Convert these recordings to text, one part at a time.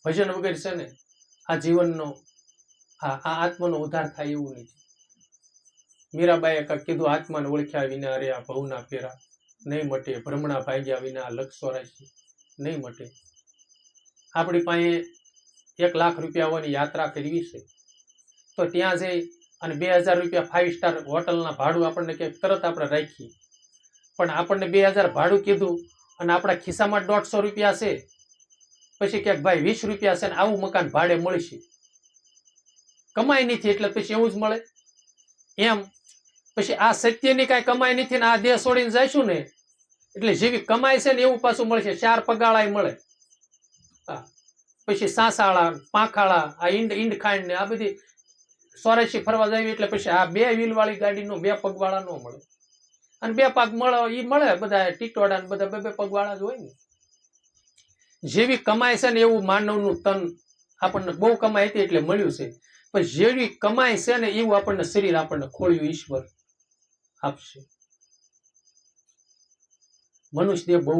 ભજન વગર છે ને આ જીવનનો આ આત્માનો ઉદ્ધાર થાય એવું નથી. મીરાબાઈએ કાંઈક કીધું, આત્માને ઓળખ્યા વિના રે આ ભવના ફેરા નહીં મટે, ભ્રમણા ભાગ્યા વિના લક્ષ 84 નહીં મટે. આપણી પાસે 1 લાખ રૂપિયા હોવાની યાત્રા કરવી છે તો ત્યાં જઈ અને 2000 રૂપિયા 5 સ્ટાર હોટલના ભાડું આપણને ક્યાંક તરત આપણે રાખીએ, પણ આપણને 2000 ભાડું કીધું અને આપણા ખિસ્સામાં 150 રૂપિયા છે, પછી ક્યાંક ભાઈ 20 રૂપિયા છે ને આવું મકાન ભાડે મળશે, કમાઈ નથી એટલે પછી એવું જ મળે એમ. પછી આ સત્યની કાંઈ કમાઈ નથી ને આ દેહ છોડીને જઈશું ને એટલે જેવી કમાઈ છે ને એવું પાછું મળશે. 4 પગાળા મળે, પછી સાસાળા પાંખાળા આ ઈંડ ખાંડ ને આ બધી 84 ફરવા જાય એટલે પછી આ 2 વ્હીલ વાળી ગાડીનો 2 પગવાળા ન મળે, અને 2 પગ મળે એ મળે બધા ટીટોડા ને બધા 2 પગવાળા જ હોય ને. જેવી કમાઈ છે ને એવું માનવનું તન આપણને બહુ કમાઈ હતી એટલે મળ્યું છે, પણ જેવી કમાઈ છે ને એવું આપણને શરીર આપણને ખોળ્યું ઈશ્વર આપશે. મનુષ્ય દેહ બહુ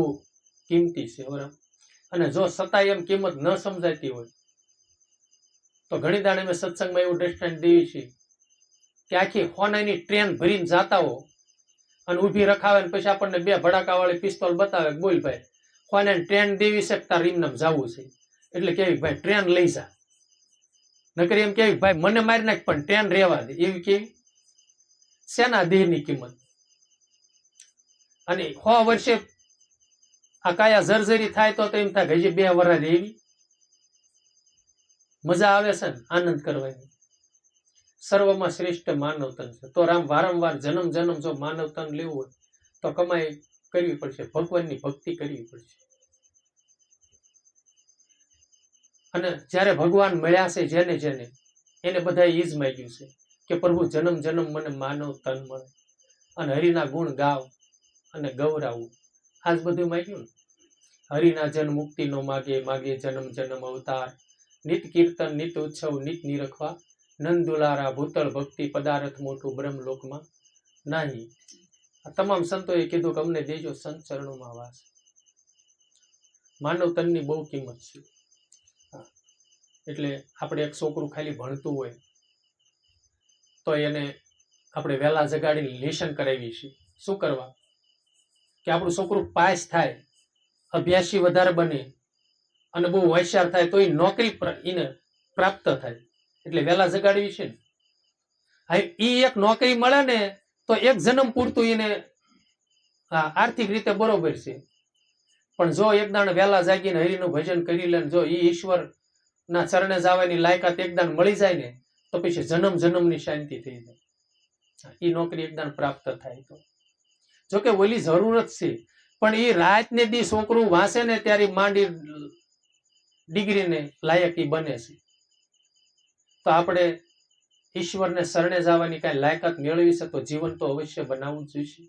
કિંમતી છે બરાબર. અને જો છતાં એમ કિંમત ન સમજાતી હોય તો ઘણી દાડે અમે સત્સંગમાં એવું દ્રષ્ટાંત દેવી છે કે આખી હોનાની ટ્રેન ભરીને જાતા હો અને ઊભી રખાવે ને પછી આપણને 2 ભડાકા વાળી પિસ્તોલ બતાવે, બોલ ભાઈ હોનાની ટ્રેન દેવી છે તાર રીમનામ જવું છે, એટલે કેવી ભાઈ ટ્રેન લઈ જા. નકર એમ કેવી ભાઈ મને મારી નાખ પણ ટ્રેન રહેવા દે, એવી કેવી શેના દેહની કિંમત. અને 100 વર્ષે આ કાયા જર્જરી થાય તો એમ થાય હજી 2 વર્ષ એવી મજા આવે છે ને આનંદ કરવાની. સર્વમાં શ્રેષ્ઠ માનવ તન છે. તો રામ વારંવાર જન્મ જન્મ જો માનવ તન લેવું હોય તો કમાઈ કરવી પડશે, ભગવાનની ભક્તિ કરવી પડશે. અને જ્યારે ભગવાન મળ્યા છે જેને જેને એને બધા ઈ જ માંગ્યું છે કે પ્રભુ જન્મ જન્મ મને માનવ તન મળે અને હરિના ગુણ ગાવ અને ગૌરાવું. આ જ બધું માંગ્યું ને. હરિના જન મુક્તિ નો માગે, માગે જન્મ જન્મ અવતાર, નિત કીર્તન નિત ઉત્સવ નિત નિરખવા, નંદુલારા ભૂતળ ભક્તિ પદાર્થ મોટું બ્રહ્મલોકમાં નહીં. આ તમામ સંતોએ કીધું કે અમને દેજો સંત ચરણોમાં વાસ. માનવ તનની બહુ કિંમત છે. એટલે આપણે એક છોકરું ખાલી ભણતું હોય તો એને આપણે વહેલા જગાડીને લેશન કરાવીએ છીએ. શું કરવા? કે આપણું છોકરું પાસ થાય, અભ્યાસી વધારે બને અને બહુ હોશિયાર થાય તો એ નોકરી એને પ્રાપ્ત થાય, એટલે વહેલા જગાડવી છે ને. એ એક નોકરી મળે ને તો એક જન્મ પૂરતું એને આર્થિક રીતે બરોબર છે. પણ જો એક દાણ વહેલા જાગીને હરિનું ભજન કરી લે, જો એ ઈશ્વર ના ચરણે જવાની લાયકાત એકદાન મળી જાય ને તો પછી જન્મ જન્મની શાંતિ થઈ જાય. એ નોકરી એકદાન પ્રાપ્ત થાય તો જોકે ઓલી જરૂરત છે, પણ એ રાત ને દી છોકરું વાંચે ને ત્યારે માંડી ડિગ્રીને લાયક ઈ બને છે. તો આપણે ઈશ્વરને શરણે જવાની કઈ લાયકાત મેળવી છે તો જીવન તો અવશ્ય બનાવવું જોઈશે.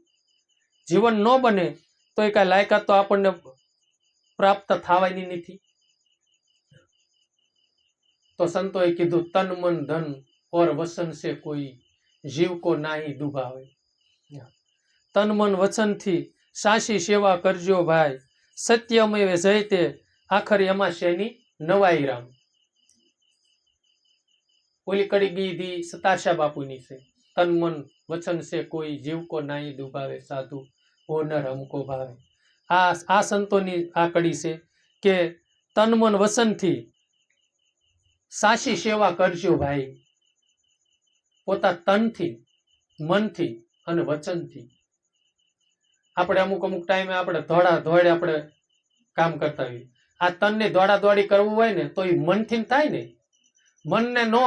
જીવન ન બને તો એ કઈ લાયકાત તો આપણને પ્રાપ્ત થવાની નથી. તો સંતોએ કીધું તન મન ધન ઓર વસન સે કોઈ જીવ કો નાહી દુભાવે. તન મન વચન થી સાચી સેવા કરજો ભાઈ, સત્યમય જય તે આખર એમાં શેની નવાઈ રામ. ઓલી કડી ગીધી સતાશા બાપુની છે, તન મન વચન સે કોઈ જીવ કો નાહી દુભાવે, સાધુ ઓ નર હમકો ભાવે. આ સંતોની આ કડી છે કે તન મન વચન થી સાચી સેવા કરજો ભાઈ, પોતા તનથી મનથી અને વચનથી. આપણે અમુક ટાઈમે આપણે દોડે આપણે કામ કરતા હોઈએ. આ તનને દોડી કરવું હોય ને તો એ મનથી થાય ને. મનને નો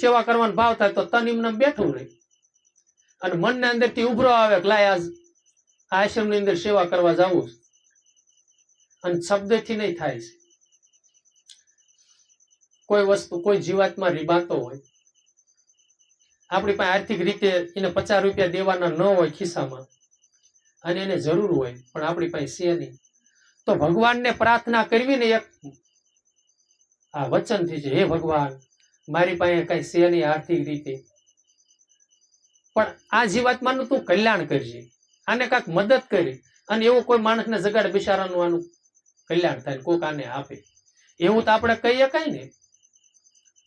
સેવા કરવાનો ભાવ થાય તો તન એમને બેઠું રહે અને મનને અંદરથી ઉભરો આવે કે લાય આજ આશ્રમની અંદર સેવા કરવા જવું, અને શબ્દથી નહીં થાય છે. કોઈ વસ્તુ કોઈ જીવાતમાં રીબાતો હોય, આપણી પાસે આર્થિક રીતે એને 50 રૂપિયા દેવાના ન હોય ખિસ્સામાં અને એને જરૂર હોય પણ આપણી પાસે છે નહીં, તો ભગવાનને પ્રાર્થના કરવી ને એક આ વચનથી છે, હે ભગવાન મારી પાસે કઈ છે નહીં આર્થિક રીતે, પણ આ જીવાત્માનું તું કલ્યાણ કરજે, આને કાંઈક મદદ કરી. અને એવો કોઈ માણસને જગાડે બિચારાનું આનું કલ્યાણ થાય, કોક આને આપે. એવું તો આપણે કહી શકાય ને.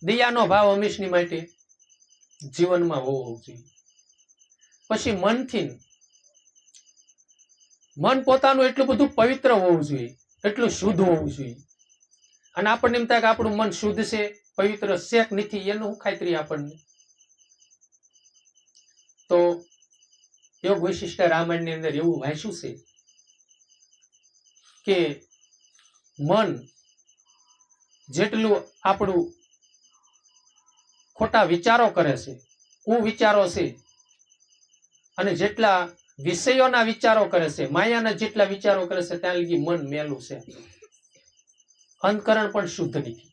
દયાનો ભાવ હંમેશની માટે જીવનમાં હોવો જોઈએ. પછી મનથી, મન પોતાનું એટલું બધું પવિત્ર હોવું જોઈએ, એટલું શુદ્ધ હોવું જોઈએ. અને આપણને એમ થાય કે આપણું મન શુદ્ધ છે, પવિત્ર છે કે નથી, એનું શું ખાતરી આપણને. તો યોગ વૈશિષ્ટ રામાયણની અંદર એવું વાંચ્યું છે કે મન જેટલું આપણું ખોટા વિચારો કરે છે, વિચારો છે, અને જેટલા વિષયોના વિચારો કરે છે, માયાના જેટલા વિચારો કરે છે, ત્યાં લગી મન મેલું છે. અંતકરણ પણ શુદ્ધ નથી.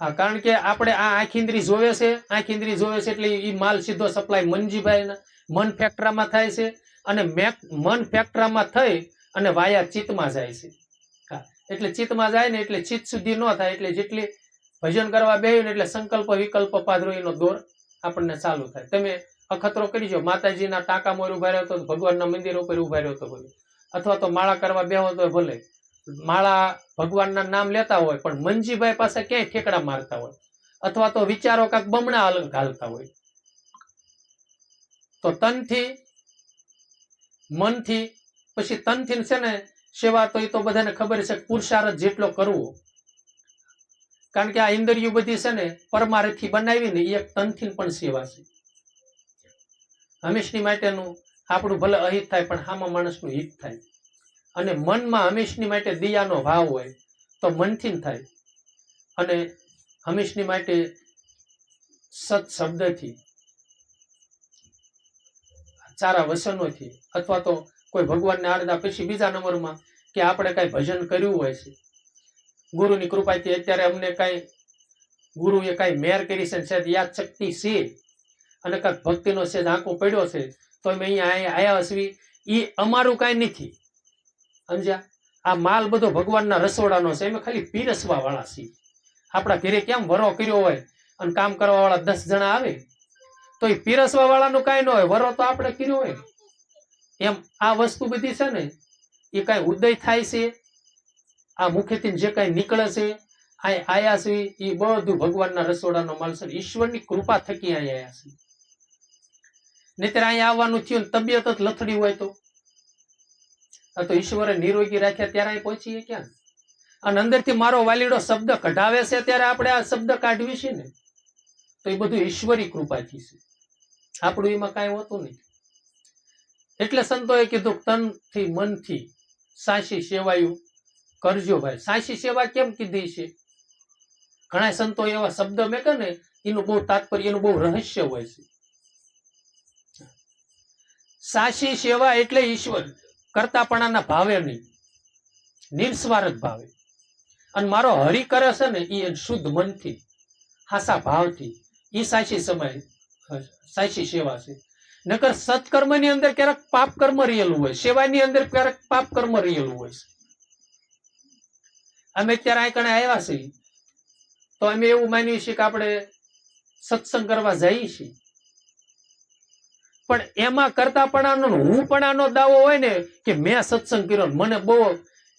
હા, કારણ કે આપણે આ આંખ ઇન્દ્રી જોવે છે, આંખ ઇન્દ્રી જોવે છે એટલે એ માલ સીધો સપ્લાય મનજીભાઈના મન ફેક્ટરામાં થાય છે, અને મન ફેક્ટરામાં થઈ અને વાયા ચિત્તમાં જાય છે. હા, એટલે ચિત્તમાં જાય ને એટલે ચિત્ત શુદ્ધિ ન થાય, એટલે જેટલી ભજન કરવા બેહ્યું ને એટલે સંકલ્પ વિકલ્પ પાદરોઈનો દોર આપણને ચાલુ થાય. તમે અખતરો કરીજો, માતાજીના ટાંકામાં ઉભા રહ્યો તો ભગવાનના મંદિર ઉપર ઉભા રહ્યો તો ભલે, અથવા તો માળા કરવા બેહો તો ભલે, માળા ભગવાનના નામ લેતા હોય પણ મનજીભાઈ પાસે ક્યાંય ઠેકડા મારતા હોય, અથવા તો વિચારો કાંક બમણા અલગ ઘાલતા હોય. તો તનથી, મનથી, પછી તનથી છે ને સેવા તો એ તો બધાને ખબર છે, પુરુષાર્થ જેટલો કરવો. કારણ કે આ ઇન્દ્રિયો બધી છે ને પરમાર્થી બનાવી ને, એક તનથી પણ સેવા છે. હંમેશની માટેનું આપણું ભલે અહિત થાય પણ હામાં માણસનું હિત થાય. અને મનમાં હંમેશની માટે દયાનો ભાવ હોય તો મનથી થાય. અને હંમેશની માટે સત શબ્દથી, સારા વસનોથી, અથવા તો કોઈ ભગવાનને આરદા. પછી બીજા નંબરમાં કે આપણે કઈ ભજન કર્યું હોય છે, ગુરુની કૃપાથી અત્યારે અમને કઈ ગુરુએ કઈ મેર કરી છે, યાદ શક્તિ છે, અને કાંઈક ભક્તિનો છે આંકો પડ્યો છે, તો અમે અહીંયા આવ્યા છીએ. એ અમારું કાંઈ નથી સમજ્યા. આ માલ બધો ભગવાનના રસોડાનો છે, અમે ખાલી પીરસવા વાળા છીએ. આપણા ઘરે કેમ વરો કર્યો હોય અને કામ કરવા વાળા 10 જણા આવે, તો એ પીરસવા વાળાનું કાંઈ ન હોય, વરો તો આપણે કર્યો હોય. એમ આ વસ્તુ બધી છે ને એ કાંઈ ઉદય થાય છે, આ મુખેથી જે કાંઈ નીકળે છે, આયા છે, એ બધું ભગવાનના રસોડાનો માલ છે. ઈશ્વરની કૃપા થકી અહીંયા આવ્યા છે. નહીતર અહીંયા આવવાનું થયું તબિયત જ લથડી હોય તો ઈશ્વરે નિરોગી રાખ્યા ત્યારે અહીં પહોંચીએ ક્યાં. અને અંદરથી મારો વાલીડો શબ્દ કઢાવે છે ત્યારે આપણે આ શબ્દ કાઢવી છે ને, તો એ બધું ઈશ્વરી કૃપાથી છે, આપણું એમાં કાંઈ હોતું નથી. એટલે સંતોએ કીધું તનથી મનથી સાચી સેવાયું કરજો ભાઈ. સાચી સેવા કેમ કીધી છે? ઘણા સંતો એવા શબ્દ મેં કહે ને, એનું બહુ તાત્પર્ય, એનું બહુ રહસ્ય હોય છે. સાચી સેવા એટલે ઈશ્વર કરતાપણાના ભાવે નહીં, નિસ્વાર્થ ભાવે. અને મારો હરિ કરે છે ને એ શુદ્ધ મનથી, હાસા ભાવથી, એ સાચી સાચી સેવા છે. નકર સત્કર્મની અંદર ક્યારેક પાપ કર્મ રહેલું હોય, સેવાની અંદર ક્યારેક પાપ કર્મ રહેલું હોય છે. અમે અત્યારે આ કણે આવ્યા છીએ તો અમે એવું માનીએ છીએ કે આપણે સત્સંગ કરવા જઈએ છીએ, પણ એમાં કરતાપણાનો હુંપણાનો દાવો હોય ને કે મેં સત્સંગ કર્યો, મને બહુ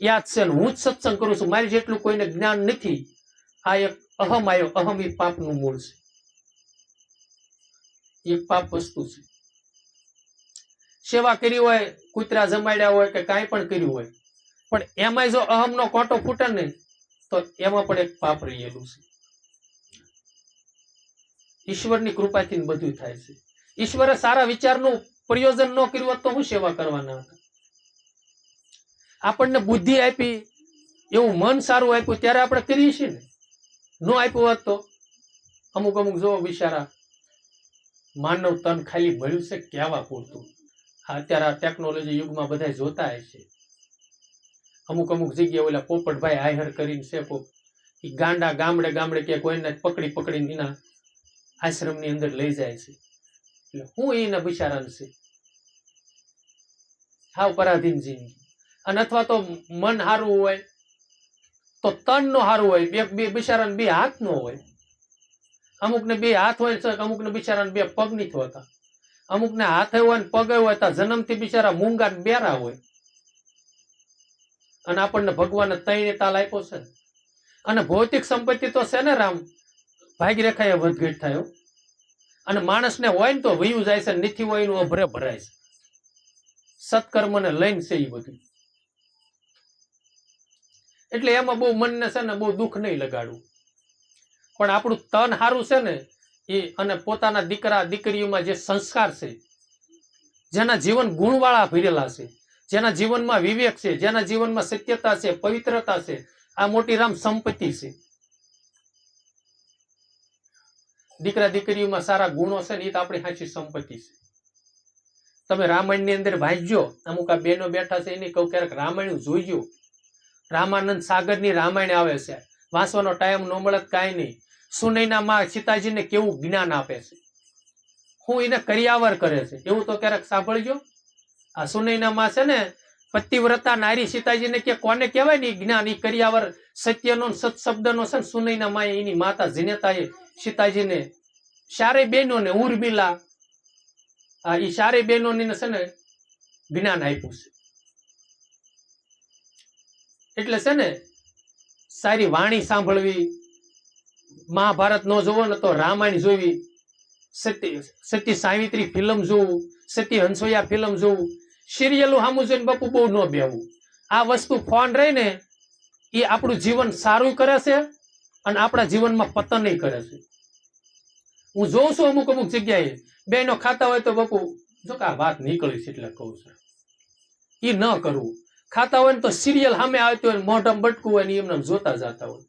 યાદ છે, હું જ સત્સંગ કરું છું, મારી જેટલું કોઈને જ્ઞાન નથી. આ એક અહમ આવ્યો, અહમ એ પાપનું મૂળ છે, એક પાપ વસ્તુ છે. સેવા કરી હોય, કૂતરા જમાડ્યા હોય કે કાંઈ પણ કર્યું હોય, પણ એમાં જો અહમનો કોટો ફૂટે ને તો એમાં પણ એક પાપ રહેલું છે. ઈશ્વરની કૃપાથી બધું થાય છે. ઈશ્વરે સારા વિચારનું પ્રયોજન ન કર્યું હોત તો હું સેવા કરવાના હતા. આપણને બુદ્ધિ આપી, એવું મન સારું આપ્યું ત્યારે આપણે કરીએ છીએ ને. ન આપ્યું હોત તો અમુક જો બિચારા માનવ તન ખાલી મળ્યું છે કહેવા પૂરતું. અત્યારે આ ટેકનોલોજી યુગમાં બધા જોતા હશે. અમુક જગ્યાએ ઓલા પોપટભાઈ આહર કરીને છે, એ ગાંડા ગામડે ગામડે કે કોઈને પકડીને એના આશ્રમની અંદર લઈ જાય છે. એટલે હું એના બિચારાને છે હાવ પરાધીન જિંદગી. અને અથવા તો મન સારું હોય તો તન નો સારું હોય, બે બિચારાને બે હાથ નો હોય. અમુકને બે હાથ હોય છે, અમુકને બિચારાને બે પગ નથી હોતા. અમુકને હાથ હોય ને પગ હોય તો જન્મથી બિચારા મૂંગા બેરા હોય. અને આપણને ભગવાને ત્રણે તાલ આપ્યો છે. અને ભૌતિક સંપત્તિ તો છે ને રામ, ભાગરેખાએ વધઘટ થાય. અને માણસને હોય ને તો વયું જાય છે, નથી હોય એનું અભરે ભરાય છે. સત્કર્મને લઈને છે એ બધું. એટલે એમાં બહુ મનને છે ને બહુ દુઃખ નહીં લગાડવું. પણ આપણું તન સારું છે ને એ, અને પોતાના દીકરા દીકરીઓમાં જે સંસ્કાર છે, જેના જીવન ગુણવાળા ભરેલા છે, જેના જીવનમાં વિવેક છે, જેના જીવનમાં સત્યતા છે, પવિત્રતા છે, આ મોટી રામ સંપત્તિ છે. દીકરા દીકરીઓમાં સારા ગુણો છે ને એ તો આપણી સાચી સંપત્તિ છે. તમે રામાયણ ની અંદર વાંચજો, અમુક આ બેનો બેઠા છે એની કહું ક્યારેક રામાયણ જોઈજો. રામાનંદ સાગર ની રામાયણ આવે છે, વાંચવાનો ટાઈમ ન મળે કાંઈ નહીં. સુનૈના માં સીતાજીને કેવું જ્ઞાન આપે છે, હું એને કરિયાવર કરે છે, એવું તો ક્યારેક સાંભળજો. આ સુનૈના માં છે ને પતિવ્રતા નારી સીતાજીને કે કોને કહેવાય ને જ્ઞાન, એ કરિયાવર સત્યનો સત્શબ્દનો છે ને. સુનૈના માં એની માતા જીનેતાએ સીતાજીને ચારે બહેનોને ઉર્મિલા, એ ચારે બહેનોને છે ને જ્ઞાન આપ્યું છે. એટલે છે ને સારી વાણી સાંભળવી, મહાભારત નો જોવો ને તો રામાયણ જોવી, સતી સાવિત્રી ફિલ્મ જોવું, સતી હંસોયા ફિલ્મ જોવું, સિરિયલો સામું જોઈને બાપુ બહુ ન બેવું. આ વસ્તુ ફોન રહી ને એ આપણું જીવન સારું કરે છે અને આપણા જીવનમાં પતન કરે છે. હું જોઉં છું અમુક અમુક જગ્યાએ બેનો ખાતા હોય તો બાપુ જો કે આ વાત નીકળી છે એટલે કહું છું, એ ન કરવું. ખાતા હોય ને તો સિરિયલ સામે આવતી હોય, મોઢામાં બટકું હોય ને એમને જોતા જતા હોય.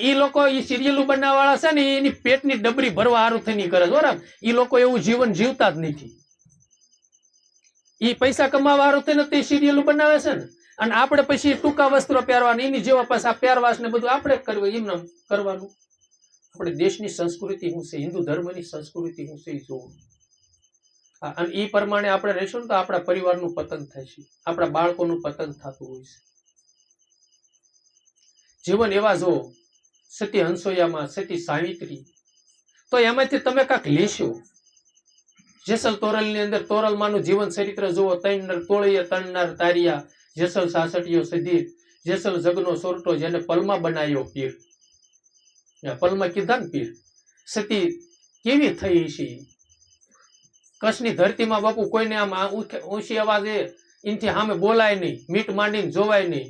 એ લોકો એ સિરિયલો બનાવવાળા છે ને એની પેટની ડબરી ભરવા હારું થઈને કરે છે. એ લોકો એવું જીવન જીવતા જ નથી. એ પૈસા કમાવા હારું થઈને તે સિરિયલો બનાવે છે ને. અને આપણે પછી ટૂંકા વસ્ત્રો પહેરવાના, એની જેવા પાછા પહેરવાશ ને બધું આપણે કરવું, એમને કરવાનું. આપણે દેશની સંસ્કૃતિ શું છે, હિન્દુ ધર્મની સંસ્કૃતિ શું છે એ જોવું. અને એ પ્રમાણે આપણે રહીશું ને તો આપણા પરિવારનું પતન થાય છે, આપણા બાળકોનું પતન થતું હોય છે. જીવન એવા જો સતી હંસોયામાં સતી સાવિત્રી, તો એમાંથી તમે કાંક લેશો. જેસલ તોરલ ની અંદર તોરલ માનું જીવન ચરિત્ર જુઓ, તૈણર તોળીએ તણનાર તારિયા, જેસલ સાસટીયો સધીર, જેસલ જગનો સોરટો, જેને પલમાં બનાવ્યો પીર. પલમાં કીધા ને પીર. સતી કેવી થઈ છે. કચ્છની ધરતીમાં બાપુ કોઈને આમ ઊંચી અવાજે એનથી સામે બોલાય નહીં, મીટ માંડીને જોવાય નહીં,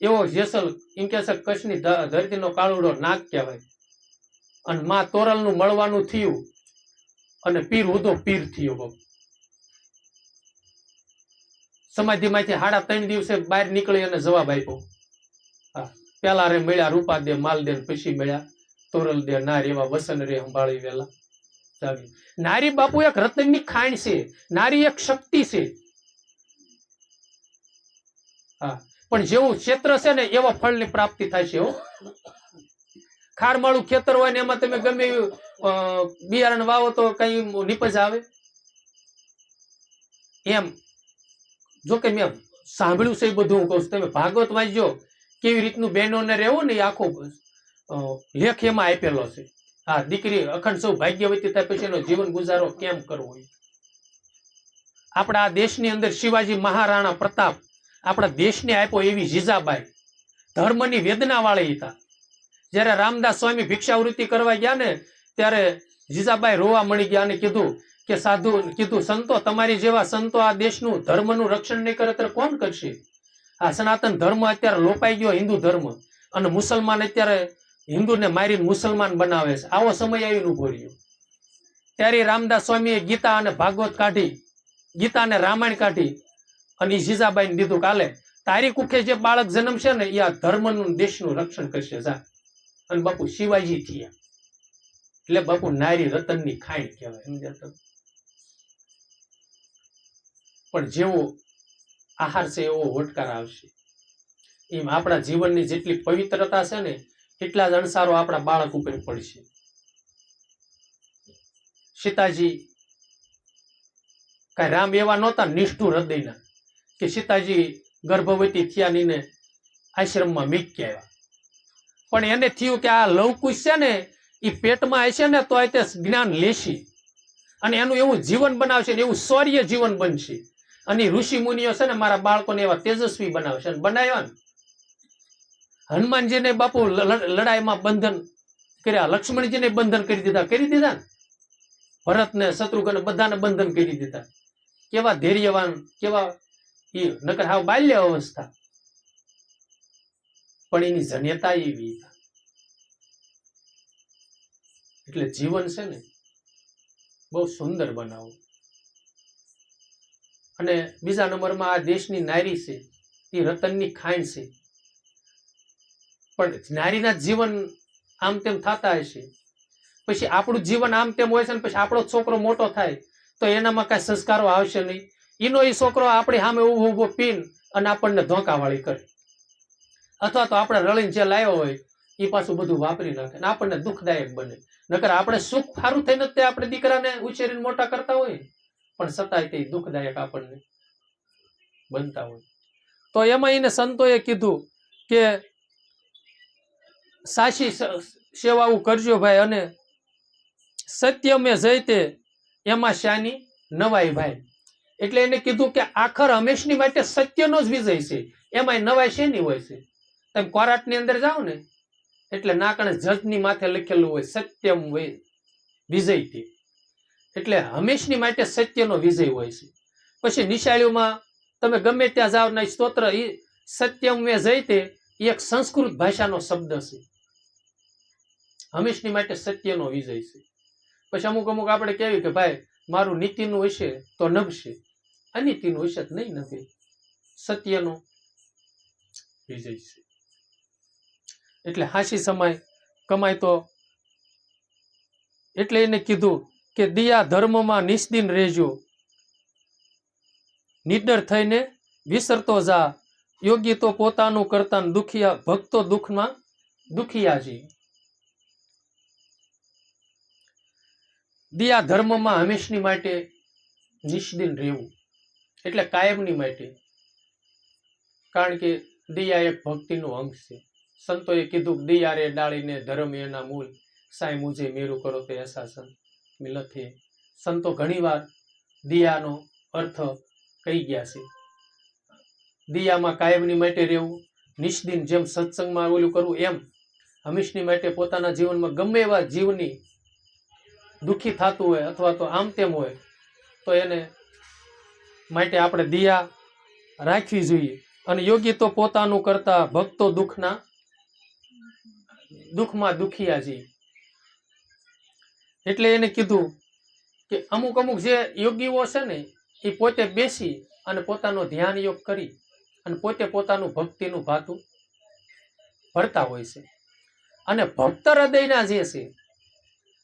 એવો જેસલ એમ કે છે કચ્છની ધરતીનો કાળુડો નાગ કહેવાય. અને માં તોરલનું મળવાનું થયું અને પીર ઉદો પીર થયો. બાપુ સમાધિમાંથી 3.5 દિવસે બહાર નીકળી અને જવાબ આપ્યો. પેલા રે મળ્યા રૂપા દે માલ દે, પછી મળ્યા તોરલ દે નાર, એવા વસન રે સંભાળી વેલા. નારી બાપુ એક રતનની ખાણ છે, નારી એક શક્તિ છે. હા, પણ જેવું ક્ષેત્ર છે ને એવા ફળની પ્રાપ્તિ થાય છે. ખારમાળું ખેતર હોય ને એમાં તમે ગમે બિયારણ વાવો તો કઈ નીપજ આવે એમ. જો કે મેં સાંભળ્યું છે એ બધું હું કહું છું. તમે ભાગવત વાંચજો કેવી રીતનું બહેનોને રહેવું ને એ આખો લેખ એમાં આપેલો છે. હા, દીકરી અખંડ સૌ ભાગ્યવતી થાય પછી એનો જીવન ગુજારો કેમ કરવો. આપણા દેશની અંદર શિવાજી મહારાણા પ્રતાપ આપણા દેશને આપ્યો એવી જીજાબાઈ ધર્મની વેદના વાળી હતા. જયારે રામદાસ સ્વામી ભિક્ષાવૃત્તિ કરવા ગયા ને ત્યારે જીજાબાઈ રોવા મળી ગયા અને કીધું કે સાધુ, કીધું સંતો, તમારી જેવા સંતો આ દેશનું ધર્મનું રક્ષણ નહીં કરે તો કોણ કરશે. આ સનાતન ધર્મ અત્યારે લોપાઈ ગયો, હિન્દુ ધર્મ, અને મુસલમાન અત્યારે હિન્દુને મારીને મુસલમાન બનાવે છે. આવો સમય આવીને ઉભો રહ્યો. ત્યારે રામદાસ સ્વામીએ ગીતા અને ભાગવત કાઢી, ગીતા અને રામાયણ કાઢી અને જીજાબાઈને દીધું કાલે તારી કુખે જે બાળક જન્મ છે ને એ આ ધર્મનું દેશનું રક્ષણ કરશે. જા. અને બાપુ શિવાજી થયા. એટલે બાપુ નારી રતનની ખાણ કહેવાય. સમજ્યા? પણ જેવો આહાર છે એવો હોટકાર આવશે. એમ આપણા જીવનની જેટલી પવિત્રતા છે ને એટલા જ અણસારો આપણા બાળક ઉપર પડશે. સીતાજી કઈ રામ એવા નહોતા નિષ્ઠુર હૃદયના કે સીતાજી ગર્ભવતી થયા ને આશ્રમમાં મીકી આવ્યા. પણ એને થયું કે આ લવકુશ છે ને એ પેટમાં હશે ને તો તે જ્ઞાન લેશે અને એનું એવું જીવન બનાવશે ને એવું શૌર્ય જીવન બનશે. અને ઋષિ મુનિઓ છે ને મારા બાળકોને એવા તેજસ્વી બનાવશે. અને બનાવ્યા ને હનુમાનજીને બાપુ લડાઈમાં બંધન કર્યા, લક્ષ્મણજીને બંધન કરી દીધા ને, ભરતને શત્રુઘ્ન બધાને બંધન કરી દીધા. કેવા ધૈર્યવાન, કેવા એ નકર હાવ બાલ્ય અવસ્થા, પણ એની જન્યતા એવી. એટલે જીવન છે ને બહુ સુંદર બનાવો. અને બીજા નંબરમાં આ દેશની નારી છે એ રતનની ખાણ છે, પણ નારીના જીવન આમ તેમ થતા હશે, પછી આપણું જીવન આમ તેમ હોય છે ને પછી આપણો છોકરો મોટો થાય તો એનામાં કઈ સંસ્કારો આવશે નહીં. એનો એ છોકરો આપણી સામે ઉભો પીન અને આપણને ધોકાવાળી કરે, અથવા તો આપણે રળીને જે લાવ્યો હોય એ પાછું બધું વાપરી નાખે ને આપણને દુઃખદાયક બને. નકર આપણે સુખ સારું થઈને તે આપણે દીકરાને ઉછેરીને મોટા કરતા હોય, પણ છતાંય તે દુઃખદાયક આપણને બનતા હોય. તો એમાં એને સંતોએ કીધું કે સાચી સેવાઓ કરજો ભાઈ, અને સત્ય મેં જયતે એમાં શાની નવાઈ ભાઈ. એટલે એને કીધું કે આખર હંમેશની માટે સત્યનો જ વિજય છે, એમાં નવાઈ શેની હોય છે. તમે કોરાટની અંદર જાઓ ને એટલે નાકણે જજની માથે લખેલું હોય સત્યમ વિજયથી, એટલે હંમેશની માટે સત્યનો વિજય હોય છે. પછી નિશાળીઓમાં તમે ગમે ત્યાં જાઓ ને સ્તોત્ર એ સત્યમ મે જયતે એ એક સંસ્કૃત ભાષાનો શબ્દ છે, હંમેશની માટે સત્યનો વિજય છે. પછી અમુક આપણે કહેવી કે ભાઈ મારું નીતિનું હશે તો નભશે, અનીતિનું હશે તો નહીં નભે, સત્યનો વિજય છે. એટલે હાસી સમય કમાય તો, એટલે એને કીધું કે દિયા ધર્મમાં નિસ્દિન રહેજો, નિડર થઈને વિસરતો જા, યોગી તો પોતાનું કરતા દુખિયા, ભક્તો દુઃખમાં દુખિયાજી. દિયા ધર્મમાં હંમેશની માટે નિષ્દિન રહેવું એટલે કાયમની માટે, કારણ કે દિયા એક ભક્તિનું અંગ છે. સંતોએ કીધું દિયા રે ડાળીને ધર્મ એના મૂળ, સાઈ મુજે મેરું કરો તે અશાસન મિલથે. સંતો ઘણીવાર દિયાનો અર્થ કહી ગયા છે. દિયામાં કાયમની માટે રહેવું, નિષ્દિન જેમ સત્સંગમાં ઓલું કરવું, એમ હંમેશની માટે પોતાના જીવનમાં ગમે એવા જીવની દુઃખી થતું હોય અથવા તો આમ તેમ હોય તો એને માટે આપણે દિયા રાખવી જોઈએ. અને યોગી તો પોતાનું કરતા ભક્તો દુઃખમાં દુખિયાજી. એટલે એને કીધું કે અમુક જે યોગીઓ છે ને એ પોતે બેસી અને પોતાનો ધ્યાન યોગ કરી અને પોતે પોતાનું ભક્તિનું ભાતું ભરતા હોય છે. અને ભક્ત હૃદયના જે છે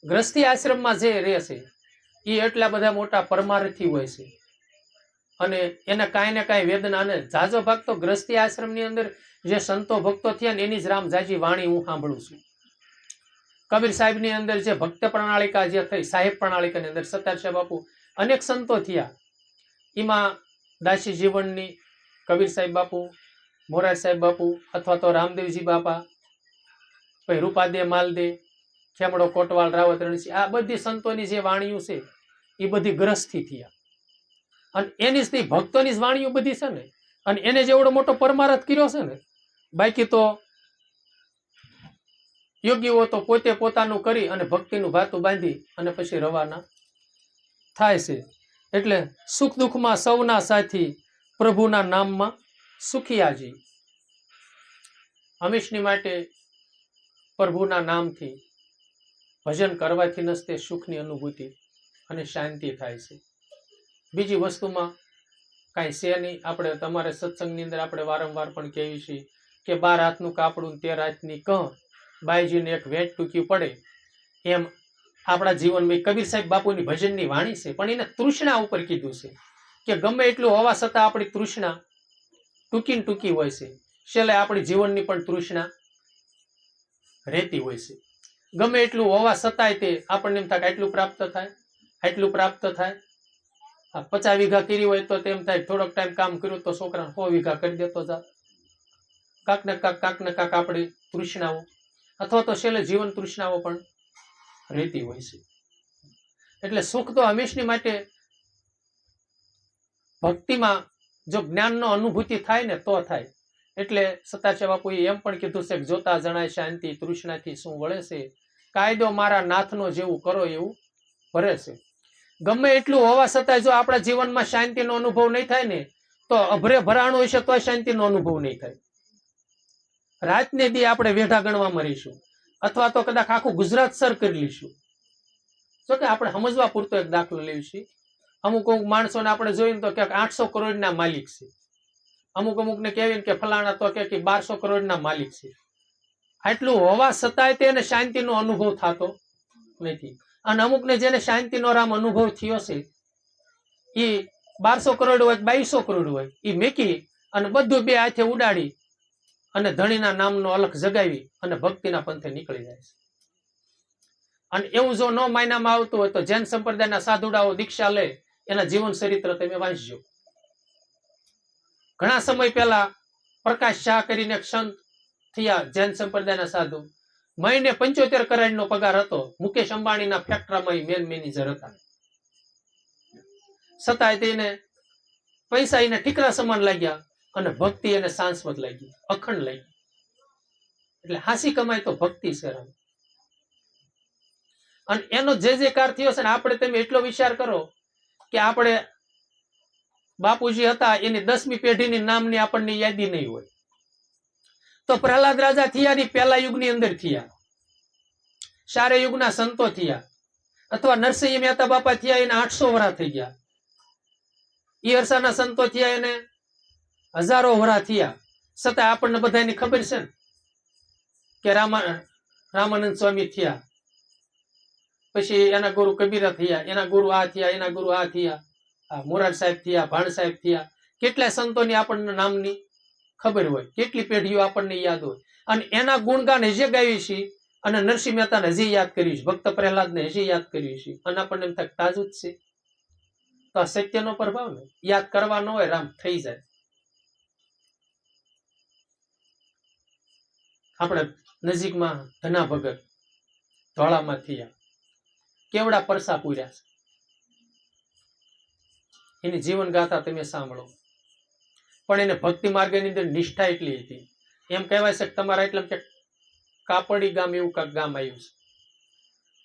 ગ્રસ્તી આશ્રમમાં જે રહે છે એ એટલા બધા મોટા પરમાર્થી હોય છે, અને એને કાંઈ ને કાંઈ વેદના. અને જાજો ભાગ તો ગ્રસ્તી આશ્રમની અંદર જે સંતો ભક્તો થયા ને એની જ રામ જાજી વાણી હું સાંભળું છું. કબીર સાહેબની અંદર જે ભક્ત પ્રણાલિકા જે થઈ, સાહેબ પ્રણાલિકાની અંદર સત્તાર બાપુ અનેક સંતો થયા, એમાં દાસી જીવનની કબીર સાહેબ બાપુ, મોરાર સાહેબ બાપુ અથવા તો રામદેવજી બાપા, પછી રૂપાદે માલદે, ખેમડો કોટવાલ, રાવત રણસિંહ, આ બધી સંતોની જે વાણીઓ છે એ બધી ગ્રસ્તથી થયા. અને એની જ ભક્તોની જ વાણીઓ બધી છે ને, અને એને જેવડો મોટો પરમારથ કર્યો છે ને. બાકી તો યોગીઓ તો પોતે પોતાનું કરી અને ભક્તિનું ભાતું બાંધી અને પછી રવાના થાય છે. એટલે સુખ દુઃખમાં સૌના સાથી, પ્રભુના નામમાં સુખિયાજી. હંમેશની માટે પ્રભુના નામથી ભજન કરવાથી ન તે સુખની અનુભૂતિ અને શાંતિ થાય છે. બીજી વસ્તુમાં કાંઈ છે નહીં. આપણે તમારે સત્સંગની અંદર આપણે વારંવાર પણ કહેવી છીએ કે 12 હાથનું કાપડું 13 હાથની કહ, બાઈજીને એક વેટ ટૂંકી પડે. એમ આપણા જીવનમાં કબીર સાહેબ બાપુની ભજનની વાણી છે, પણ એને તૃષ્ણા ઉપર કીધું છે કે ગમે એટલું હોવા છતાં આપણી તૃષ્ણા ટૂંકી હોય છે. છેલ્લે આપણી જીવનની પણ તૃષ્ણા રહેતી હોય છે. ગમે એટલું હોવા છતાંય તે આપણને એમ થાય આટલું પ્રાપ્ત થાય, આટલું પ્રાપ્ત થાય. 50 વીઘા કરી હોય તો તેમ થાય થોડોક ટાઈમ કામ કર્યું તો છોકરાને 100 વીઘા કરી દેતો જા. કાંક ને કાંક આપણી તૃષ્ણાઓ અથવા તો છેલ્લે જીવન તૃષ્ણાઓ પણ રહેતી હોય છે. એટલે સુખ તો હંમેશની માટે ભક્તિમાં જો જ્ઞાનનો અનુભૂતિ થાય ને તો થાય. એટલે સતારસિંહ બાપુએ એમ પણ કીધું છે કે જોતા જણાય શાંતિ તૃષ્ણાથી શું વળે છે, કાયદો મારા નાથનો જેવું કરો એવું ભરે છે. ગમે એટલું હોવા છતાંય જો આપણા જીવનમાં શાંતિનો અનુભવ નહીં થાય ને તો અભરે ભરાણું હશે તો શાંતિનો અનુભવ નહીં થાય. રાતને દી આપણે વેઢા ગણવામાં રહીશું અથવા તો કદાચ આખું ગુજરાત સર કરી લઈશું. જો કે આપણે સમજવા પૂરતો એક દાખલો લઈશું. અમુક અમુક માણસોને આપણે જોઈને તો ક્યાંક 800 કરોડના માલિક છે, અમુક અમુકને કહેવીને કે ફલાણા તો કે 1200 કરોડના માલિક છે. આટલું હોવા છતાંય તેને શાંતિનો અનુભવ થતો નથી. અને અમુકને જેને શાંતિનો રામ અનુભવ થયો છે એ 1200 કરોડ હોય 2200 કરોડ હોય એ મેકી અને બધું બે હાથે ઉડાડી અને ધણીના નામનો અલખ જગાવી અને ભક્તિના પંથે નીકળી જાય છે. અને એવું જો ન માયનામાં આવતું હોય તો જૈન સંપ્રદાયના સાધુડાઓ દીક્ષા લે એના જીવન ચરિત્ર તમે વાંચજો. ઘણા સમય પહેલા પ્રકાશ શાહ કરીને એક સંત થયા જૈન સંપ્રદાયના સાધુ, મહિને 75 કરોડનો પગાર હતો, મુકેશ અંબાણીના ફેક્ટરીમાં મેન મેનેજર હતા. છતાંય તેને પૈસા એને ઠીકરા સમાન લાગ્યા અને ભક્તિ એને શાશ્વત લાગી, અખંડ લાગી. એટલે હાસી કમાય તો ભક્તિ છે રામ. અને એનો જે કાર થયો છે ને આપણે તમે એટલો વિચાર કરો કે આપણે બાપુજી હતા એની 10મી પેઢીની નામની આપણને યાદી નહીં હોય તો પ્રહલાદ રાજા થયા ની પહેલા યુગની અંદર થયા, સારે યુગના સંતો થયા, અથવા નરસિંહ મહેતા બાપા થયા એને 800 વર્ષ થઈ ગયા, ઈયરસાના સંતો થયા એને હજારો વર્ષ થયા. છતાં આપણને બધાની ખબર છે ને કે રામાનંદ સ્વામી થયા, પછી એના ગુરુ કબીરા થયા, એના ગુરુ આ થયા, એના ગુરુ આ થયા, મોરાર સાહેબ થયા, ભાણ સાહેબ થયા. કેટલા સંતોની આપણને નામની ખબર હોય, કેટલી પેઢીઓ આપણને યાદ હોય. અને એના ગુણગાન હજી ગાવી છે અને નરસિંહ મહેતાને હજી યાદ કર્યું છે, ભક્ત પ્રહલાદને હજી યાદ કર્યું છે અને આપણને એમ થાય તાજું જ છે. તો આ સત્યનો પ્રભાવ ને યાદ કરવા ન હોય રામ થઈ જાય. આપણે નજીકમાં ધના ભગત ધોળામાં થયા, કેવડા પરસા પૂર્યા છે. એની જીવન ગાથા તમે સાંભળો. પણ એને ભક્તિ માર્ગની અંદર નિષ્ઠા એટલી હતી. એમ કહેવાય છે કે તમારા એટલે કે કાપડી ગામ એવું કાંક ગામ આવ્યું છે.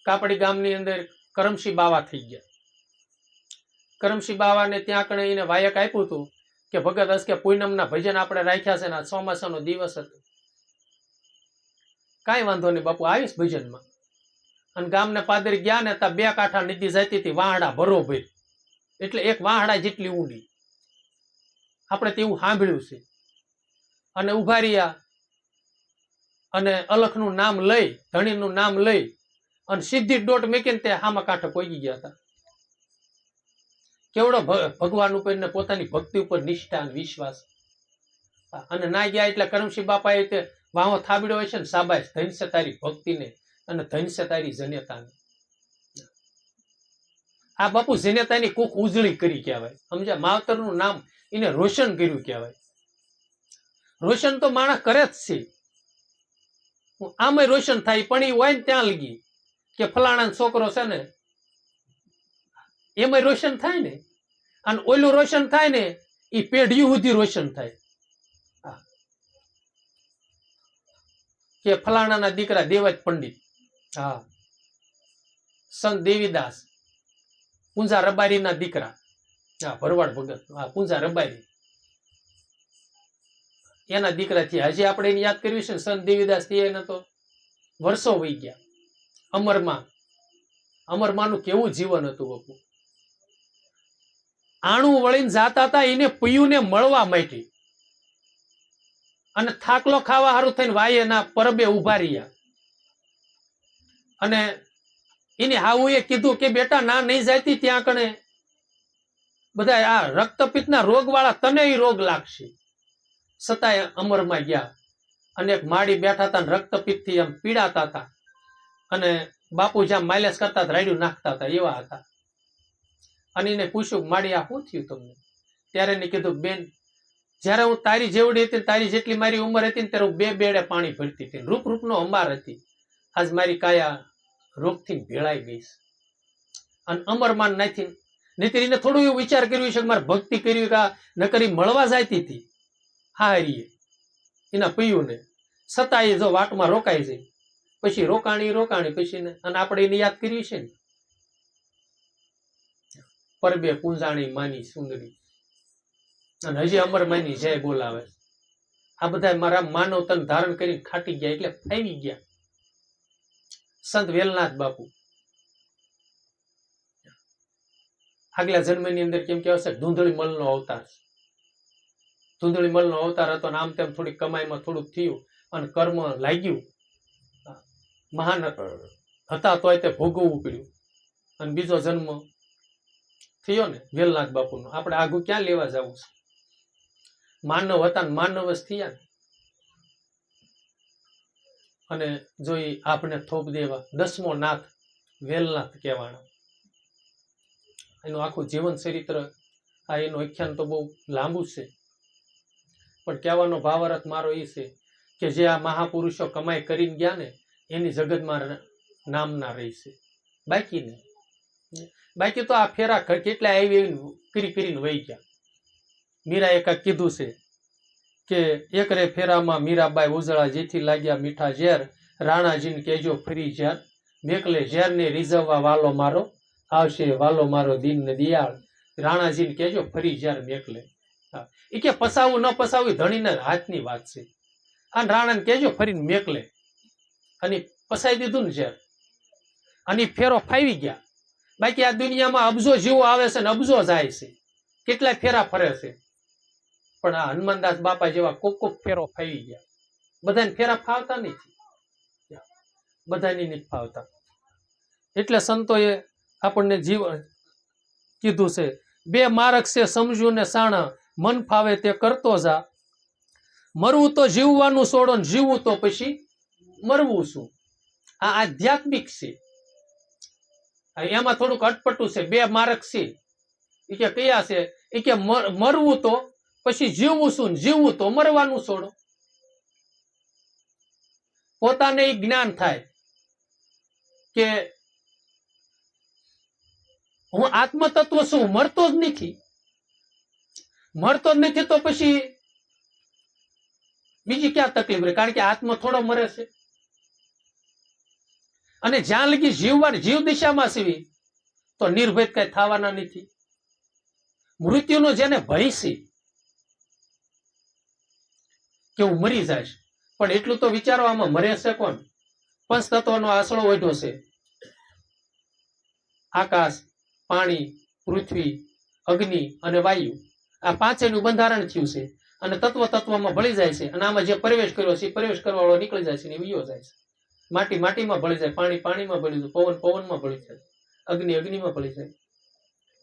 કાપડી ગામની અંદર કરમસિંહ બાવા થઈ ગયા. કરમસિંહ બાવાને ત્યાં કણે એને વાયક આપ્યું હતું કે ભગત હસ કે પૂનમના ભજન આપણે રાખ્યા છે ને આ ચોમાસાનો દિવસ હતો, કાંઈ વાંધો નહીં બાપુ આવીશ ભજનમાં. અને ગામને પાદર ગયા ને ત્યાં 2 કાંઠા નદી જતી હતી, વાહડા બરોબર, એટલે એક વાહડા જેટલી ઊંડી. આપણે તેવું સાંભળ્યું છે. અને ઉભા રહ્યા અને અલખનું નામ લઈ, ધણીનું નામ લઈ અને સીધી દોટ મેકીને તે હામા કાંઠે પહોંચી ગયા હતા. કેવડો ભગવાન ઉપર ને પોતાની ભક્તિ ઉપર નિષ્ઠા અને વિશ્વાસ. અને ના ગયા એટલે કરમસિંહ બાપાએ તે વાહો થાબડ્યો હોય છે ને, સાબાશ ધન છે તારી ભક્તિને અને ધન છે તારી જનેતાને. આ બાપુ જનેતાની કુખ ઉજળી કરી કહેવાય, સમજ્યા? માવતરનું નામ એને રોશન કર્યું કહેવાય. રોશન તો માણસ કરે જ છે, આમાં રોશન થાય, પણ એ હોય ને ત્યાં લગી કે ફલાણા છોકરો છે ને એમાં રોશન થાય ને. અને ઓલું રોશન થાય ને એ પેઢી સુધી રોશન થાય કે ફલાણાના દીકરા દેવજ પંડિત, હા, સંત દેવીદાસ, પૂંજા રબારીના દીકરા, હા, ભરવાડ ભગત, હા, પૂંજા રબારી એના દીકરા થયા. હજી આપણે એને યાદ કર્યું છે ને, સંત દેવીદાસ થયા એને તો વર્ષો વહી ગયા. અમરમાનું કેવું જીવન હતું બાપુ. આણું વળીને જાતા હતા એને પીયુને મળવા માટે અને થાકલો ખાવા સારું થઈને વાયના પરબે ઉભા રહ્યા. અને એની હાવુએ કીધું કે બેટા ના નહીં જાતી ત્યાં કણે બધા આ રક્તપિત્તના રોગ વાળા તને રોગ લાગશે. છતાંય અમરમાં ગયા અને એક માડી બેઠા હતા, રક્તપિત્તથી એમ પીડાતા હતા અને બાપુ જ્યાં માઇલેજ કરતા રાડ્યું નાખતા હતા એવા હતા. અને એને પૂછ્યું માડી આ શું થયું તમને? ત્યારે એને કીધું બેન, જયારે હું તારી જેવડી હતી, તારી જેટલી મારી ઉંમર હતી ને ત્યારે હું 2 બેડે પાણી ભરતી હતી, રૂપ રૂપનો અંબાર હતી. આજ મારી કાયા રોગથી ભેળાઈ ગઈ છે. અને અમરમાન નાથી નહીં એને થોડું એવું વિચાર કર્યું છે કે મારે ભક્તિ કર્યું કે નકરી મળવા જતી હતી હારીએ, એના પીયું ને છતાં એ જો વાટમાં રોકાઈ જાય પછી રોકાણી પછી ને અને આપણે એને યાદ કરીએ છીએ ને પરબે પૂંજાણી માની સુંદરી અને હજી અમરમાની જય બોલાવે. આ બધા મારા માનવ તન ધારણ કરીને ખાટી ગયા એટલે ફાવી ગયા. સંત વેલનાથ બાપુ આગલા જન્મની અંદર કેમ કહેવાય છે ધૂંધળી મલનો અવતાર. ધૂંધળી મલનો અવતાર હતો ને આમ તેમ થોડી કમાઈમાં થોડુંક થયું અને કર્મ લાગ્યું. મહાન હતા તોય તે ભોગવવું પડ્યું અને બીજો જન્મ થયો ને વેલનાથ બાપુનો. આપણે આગું ક્યાં લેવા જવું છે? માનવ હતા ને માનવ જ થયા ને. અને જો એ આપણે થોપ દેવા 10મો નાથ વેલનાથ કહેવાના. એનું આખું જીવન ચરિત્ર આ એનું આખ્યાન તો બહુ લાંબુ છે, પણ કહેવાનો ભાવાર્થ મારો એ છે કે જે આ મહાપુરુષો કમાઈ કરીને ગયા ને એની જગતમાં નામ ના રહી છે. બાકી તો આ ફેરા કેટલા આવી કરીને વહી ગયા. મીરાએ કાંઈક કીધું છે કે એક રે ફેરામાં મીરાબાઈ ઉજળા જેથી લાગ્યા મીઠા ઝેર, રાણાજીને કેજો ફરી ઝેર, મેકલે ઝેરને રીઝવવા વાલો મારો આવશે વાલો મારો દીન ને દિયાળ, રાણાજીને કેજો ફરી ઝેર મેકલે. એ કે પસાવું ન પસાવું ધણીના હાથની વાત છે. આ રાણાને કેજો ફરીને મેકલે અને પસાઈ દીધું ને ઝેર અને ફેરો ફાવી ગયા. બાકી આ દુનિયામાં અબજો જીવો આવે છે ને અબજો જાય છે, કેટલાય ફેરા ફરે છે, પણ આ હનુમાનદાસ બાપા જેવા કોક ફેરો ફાવી ગયા. બધાને ફેરા ફાવતા નથી, બધાની નથી ફાવતા. એટલે સંતોએ આપણને જીવન કીધું છે, બે માર્ગ છે સમજવું ને સાણા, મન ફાવે તે કરતો જા, મરવું તો જીવવાનું છોડો ને જીવવું તો પછી મરવું શું. આ આધ્યાત્મિક છે. એમાં થોડુંક અટપટું છે. બે માર્ગ છે એ કે કયા છે? એ કે મરવું તો પછી જીવવું શું ને જીવવું તો મરવાનું છોડો. પોતાને જ્ઞાન થાય કે હું આત્મતત્વ છું, મરતો જ નથી. મરતો જ નથી તો પછી બીજી ક્યાં તકલીફ રહે? કારણ કે આત્મા થોડો મરે છે. અને જ્યાં લગી જીવ દિશામાં સીવી તો નિર્ભય કઈ થવાના નથી. મૃત્યુનો જેને ભય છે કે હું મરી જાય, પણ એટલું તો વિચારો આમાં મરે છે કોણ? પંચ તત્વનો આસળો ઓઢ્યો છે. આકાશ, પાણી, પૃથ્વી, અગ્નિ અને વાયુ, આ પાંચેયનું બંધારણ થયું છે. અને તત્વમાં ભળી જાય છે. અને આમાં જે પ્રવેશ કર્યો છે એ પ્રવેશ કરવા વાળો નીકળી જાય છે ને વિયો જાય છે. માટી માટીમાં ભળી જાય, પાણી પાણીમાં ભળી જાય, પવન પવનમાં ભળી જાય, અગ્નિ અગ્નિમાં ભળી જાય,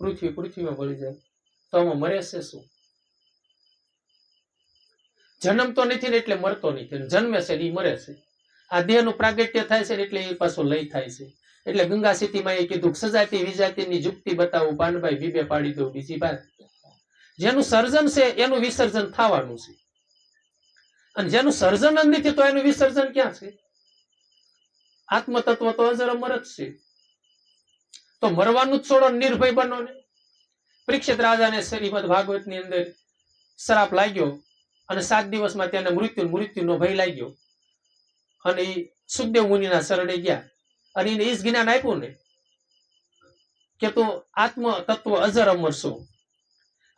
પૃથ્વી પૃથ્વીમાં ભળી જાય. તો આમાં મરે છે શું? જન્મ તો નથી ને એટલે મરતો નથી, જન્મે છે એ મરે છે. આ દેહનું પ્રાગટ્ય થાય છે એટલે એ પાછો લય થાય છે. એટલે ગંગા સીતીમાં એ કીધું સજાતી વિજાતીની જુક્તિ બતાવું, પાનભાઈ બીબે પાડી દઉં બીજી વાત. જેનું સર્જન છે એનું વિસર્જન થવાનું છે, અને જેનું સર્જન જ નથી તો એનું વિસર્જન ક્યાં છે? આત્મતત્વ તો અજર અમર જ છે. તો મરવાનું જ છોડો, નિર્ભય બનો ને. પરીક્ષિત રાજાને શ્રીમદ ભાગવત ની અંદર શ્રાપ લાગ્યો અને 7 દિવસમાં તેને મૃત્યુનો ભય લાગ્યો. અને એ સુખદેવ મુનિના શરણે ગયા અને એને એ જ જ્ઞાન આપ્યું ને કે તું આત્મ તત્વ અજર અમર છો.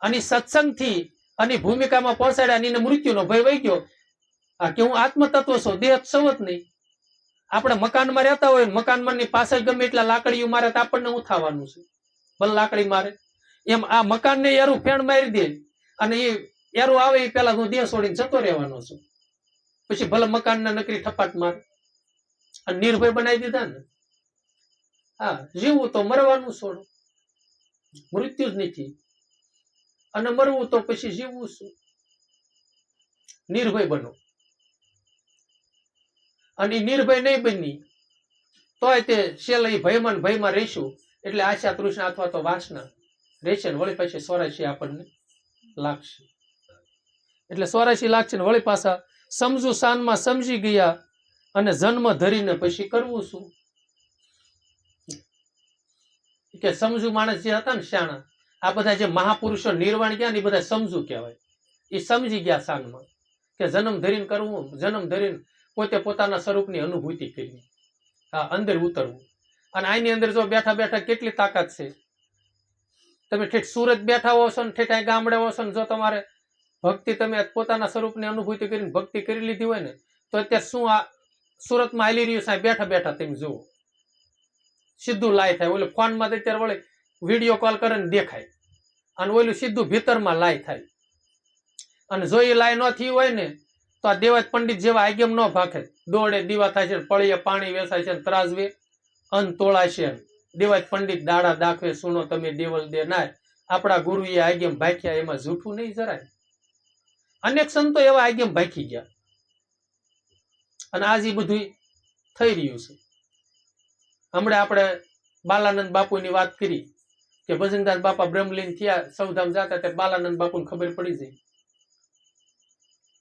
અને સત્સંગથી અને ભૂમિકામાં પહોંચાડ્યા અને એને મૃત્યુનો ભય વહી ગયો. કે હું આત્મ તત્વ છું, દેહ સૌ જ નહીં. આપણે મકાનમાં રહેતા હોય, મકાનમાં ની પાસે ગમે એટલા લાકડીઓ મારે તો આપણને શું થવાનું છે? ભલે લાકડી મારે. એમ આ મકાનને એરું ફેણ મારી દે અને એ એરું આવે એ પેલા હું દેહ છોડીને જતો રહેવાનો છું. પછી ભલે મકાનને નકરી થપાટ મારે. અને નિર્ભય બનાવી દીધા ને. હા, જીવવું તો મરવાનું છોડો, મૃત્યુ જ નથી. અને મરવું તો પછી જીવવું શું? નિર્ભય બનો. અને નિર્ભય નહીં બની તોય તે છેલ્લે ભયમાં રહીશું. એટલે આશા તૃષ્ણા અથવા તો વાસના રહેશે ને વળી પછી 84 આપણને લાગશે. એટલે 84 લાગશે ને વળી પાછા સમજુ શાનમાં સમજી ગયા અને જન્મ ધરીને પછી કરવું શું? કે સમજુ માણસ જે હતા ને શાણા, આ બધા જે મહાપુરુષો નિર્વાણ ગયા ને એ બધા સમજુ કહેવાય. એ સમજી ગયા શાનમાં. કે જન્મ ધરીને કરવું, જન્મ ધરીને પોતે પોતાના સ્વરૂપની અનુભૂતિ કરવી, હા, અંદર ઉતરવું. અને આની અંદર જો બેઠા બેઠા કેટલી તાકાત છે. તમે ઠેઠ સુરત બેઠા હો છો ને ઠેઠ અહીં ગામડે હો છો ને જો તમારે ભક્તિ તમે પોતાના સ્વરૂપની અનુભૂતિ કરીને ભક્તિ કરી લીધી હોય ને તો અત્યારે શું આ સુરતમાં હાલી રહ્યું છે બેઠા બેઠા તમે જુઓ, સીધું લાય થાય. ઓલું ફોનમાં અત્યારે વળે વિડીયો કોલ કરે ને દેખાય, અને ઓલું સીધું ભીતરમાં લાય થાય. અને જો એ લાય ન થયું હોય ને તો આ દેવાજ પંડિત જેવા આગેમ ન ભાખે, દોડે દીવા થાય છે, પળીએ પાણી વેસાય છે, ત્રાજવે અન તોળાય છે. દેવાજ પંડિત દાડા દાખવે સુનો તમે દેવલ દે નાય. આપણા ગુરુએ આગેમ ભાખ્યા, એમાં જૂઠું નહીં જરાય. અનેક સંતો એવા આગેમ ભાખી ગયા, અને આજ એ બધું થઈ રહ્યું છે. હમણાં આપણે બાલાનંદ બાપુની વાત કરી કે ભજનદાસ બાપા બ્રહ્મલીન થયા, સૌધામ જતા ત્યારે બાલાનંદ બાપુને ખબર પડી જાય.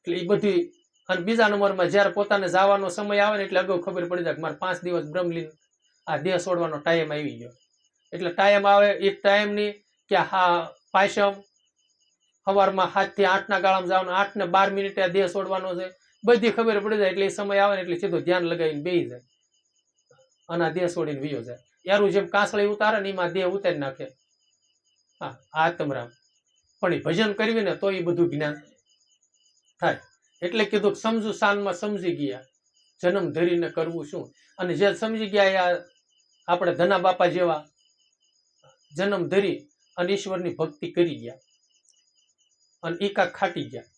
એટલે એ બધી, અને બીજા નંબરમાં જયારે પોતાને જવાનો સમય આવે ને એટલે અગાઉ ખબર પડી જાય કે મારે 5 દિવસ બ્રહ્મલીન આ દેહ છોડવાનો ટાઈમ આવી ગયો. એટલે ટાઈમ આવે એ ટાઈમની કે હા પાયસમ સવારમાં 7 થી 8 ના ગાળામાં જવાનું, 8 ને 12 મિનિટે આ દેહ છોડવાનો છે, બધી ખબર પડી જાય. એટલે એ સમય આવે ને એટલે સીધું ધ્યાન લગાવીને બેસી જાય અને આ દેહ છોડીને વિયો જાય. યારું જેમ કાંસળી ઉતારે ને એમાં દેહ ઉતારી નાખે, હા, આત્મરામ. પણ એ ભજન કરવી ને તો એ બધું જ્ઞાન થાય. એટલે કીધું સમજુ સાનમાં સમજી ગયા, જન્મ ધરીને કરવું શું. અને જે સમજી ગયા આપણે ધના બાપા જેવા જન્મ ધરી અને ઈશ્વરની ભક્તિ કરી ગયા, અને એ કાંક ખાટી ગયા,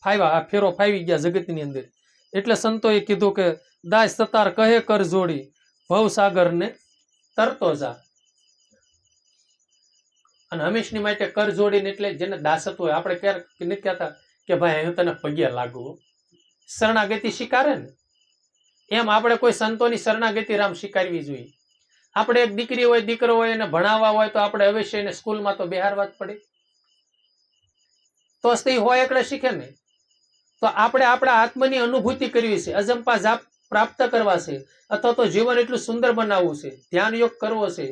ફાવ્યા, આ ફેરો ફાવી ગયા જગતની અંદર. એટલે સંતોએ કીધું કે દાસ સતાર કહે કર જોડી, ભવસાગર ને તરતો જા. અને હંમેશની માટે કર જોડીને એટલે જેને દાસત્વ હોય. આપણે ક્યારેક નથી કહેતા કે ભાઈ હું તને પગે લાગુ, શરણાગતિ સ્વીકારે ને એમ આપણે કોઈ સંતોની શરણાગતિ રામ સ્વીકારવી જોઈએ. આપણે એક દીકરી હોય દીકરો હોય એને ભણાવવા હોય તો આપણે અવશ્ય એને સ્કૂલમાં તો બેહારવા જ પડે, તો સ્ત્રી હોય એકડે શીખે ને. તો આપણે આપણા આત્માની અનુભૂતિ કરવી છે, અજંપા જાપ પ્રાપ્ત કરવા છે, અથવા તો જીવન એટલું સુંદર બનાવવું છે, ધ્યાન યોગ કરવો છે,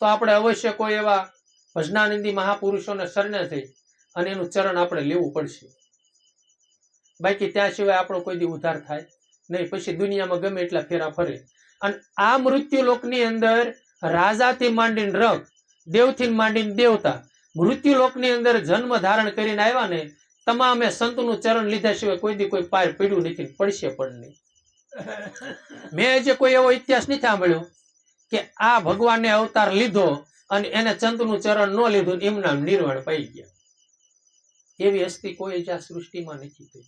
તો આપણે અવશ્ય કોઈ એવા ભજનાનંદી મહાપુરુષોને શરણે થઈ અને એનું ચરણ આપણે લેવું પડશે. બાકી ત્યાં સિવાય આપણો કોઈ દી ઉદ્ધાર થાય નહીં. પછી દુનિયામાં ગમે એટલા ફેરા ફરે. અને આ મૃત્યુ લોકની અંદર રાજાથી માંડીને રગ, દેવથી માંડીને દેવતા, મૃત્યુ લોકની અંદર જન્મ ધારણ કરીને આવ્યા ને તમામે સંતનું ચરણ લીધા સિવાય કોઈ દી કોઈ પાર પીડ્યું નથી, પડશે પણ નહીં. મેં જે કોઈ એવો ઇતિહાસ નથી સાંભળ્યો કે આ ભગવાને અવતાર લીધો અને એને સંતનું ચરણ ન લીધું એમના નિર્વાણ પાઈ ગયા. એવી હસ્તી કોઈ જ આ સૃષ્ટિમાં નથી થઈ.